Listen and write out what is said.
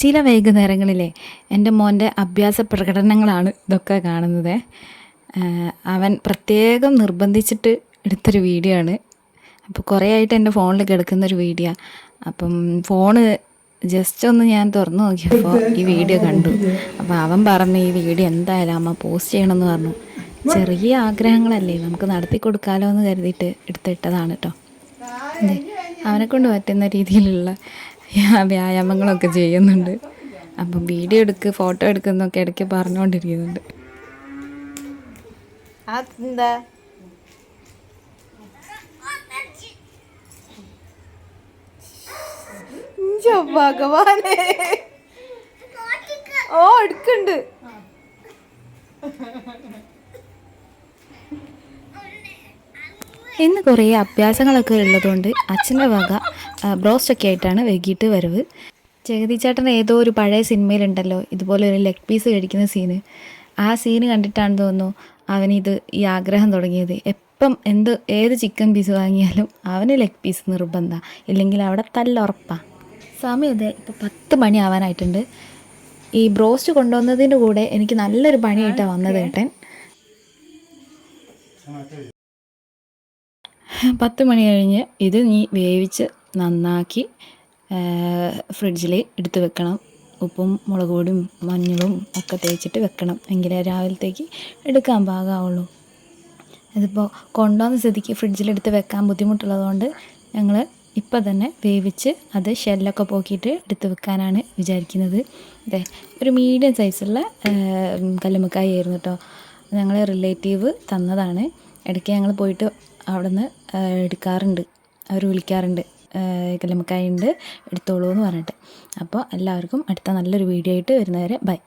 ചില വൈകുന്നേരങ്ങളിലെ എൻ്റെ മോൻ്റെ അഭ്യാസ പ്രകടനങ്ങളാണ് ഇതൊക്കെ കാണുന്നത്. അവൻ പ്രത്യേകം നിർബന്ധിച്ചിട്ട് എടുത്തൊരു വീഡിയോ ആണ്. അപ്പോൾ കുറേ ആയിട്ട് എൻ്റെ ഫോണിൽ കിടക്കുന്നൊരു വീഡിയോ. അപ്പം ഫോണ് ജസ്റ്റ് ഒന്ന് ഞാൻ തുറന്നു നോക്കിയപ്പോൾ ഈ വീഡിയോ കണ്ടു. അപ്പോൾ അവൻ പറഞ്ഞു ഈ വീഡിയോ എന്തായാലും അമ്മ പോസ്റ്റ് ചെയ്യണമെന്ന് പറഞ്ഞു. ചെറിയ ആഗ്രഹങ്ങളല്ലേ, നമുക്ക് നടത്തി കൊടുക്കാമല്ലോ എന്ന് കരുതിയിട്ട് എടുത്തിട്ടതാണ് കേട്ടോ. അവനെക്കൊണ്ട് പറ്റുന്ന രീതിയിലുള്ള വ്യായാമങ്ങളൊക്കെ ചെയ്യുന്നുണ്ട്. അപ്പം വീഡിയോ എടുക്ക്, ഫോട്ടോ എടുക്കുന്നൊക്കെ ഇടയ്ക്ക് പറഞ്ഞുകൊണ്ടിരിക്കുന്നുണ്ട്. അതെന്താ ഭഗവാനെ, ഓ എടുക്കണ്ട്. ഇന്ന് കുറേ അഭ്യാസങ്ങളൊക്കെ ഉള്ളതുകൊണ്ട് അച്ഛൻ്റെ വക ബ്രോസ്റ്റൊക്കെ ആയിട്ടാണ് വൈകിട്ട് വരവ്. ജഗതിച്ചേട്ടൻ ഏതോ ഒരു പഴയ സിനിമയിലുണ്ടല്ലോ ഇതുപോലെ ഒരു ലെഗ് പീസ് കഴിക്കുന്ന സീന്. ആ സീന് കണ്ടിട്ടാണ് തോന്നുന്നു അവനിത് ഈ ആഗ്രഹം തുടങ്ങിയത്. എപ്പം ഏത് ചിക്കൻ പീസ് വാങ്ങിയാലും അവന് ലെഗ് പീസ് നിർബന്ധമാണ്, ഇല്ലെങ്കിൽ അവിടെ തല്ലുറപ്പാണ്. സമയം ഇതേ ഇപ്പോൾ 10 മണി ആവാനായിട്ടുണ്ട്. ഈ ബ്രോസ്റ്റ് കൊണ്ടുവന്നതിൻ്റെ കൂടെ എനിക്ക് നല്ലൊരു പണിയായിട്ടാണ് വന്നത് ഏട്ടൻ. 10 മണി കഴിഞ്ഞ് ഇത് നീ വേവിച്ച് നന്നാക്കി ഫ്രിഡ്ജിൽ എടുത്ത് വെക്കണം. ഉപ്പും മുളക് പൊടിയും മഞ്ഞളും ഒക്കെ തേച്ചിട്ട് വെക്കണം, എങ്കിലേ രാവിലത്തേക്ക് എടുക്കാൻ പാകമാവുള്ളൂ. ഇതിപ്പോൾ കൊണ്ടുവന്ന സ്ഥിതിക്ക് ഫ്രിഡ്ജിലെടുത്ത് വെക്കാൻ ബുദ്ധിമുട്ടുള്ളതുകൊണ്ട് ഞങ്ങൾ ഇപ്പം തന്നെ വേവിച്ച് അത് ഷെല്ലൊക്കെ പോക്കിയിട്ട് എടുത്ത് വെക്കാനാണ് വിചാരിക്കുന്നത്. അതെ, ഒരു മീഡിയം സൈസുള്ള കല്ലുമ്മക്കായ ആയിരുന്നു കേട്ടോ. ഞങ്ങൾ റിലേറ്റീവ് തന്നതാണ്. ഇടയ്ക്ക് ഞങ്ങൾ പോയിട്ട് അവിടെ നിന്ന് എടുക്കാറുണ്ട്, അവർ വിളിക്കാറുണ്ട്, കല്ലുമ്മക്കായ ഉണ്ട് എടുത്തോളൂ എന്ന് പറഞ്ഞിട്ട്. അപ്പോൾ എല്ലാവർക്കും അടുത്ത നല്ലൊരു വീഡിയോ ആയിട്ട് വരുന്നവരെ ബൈ.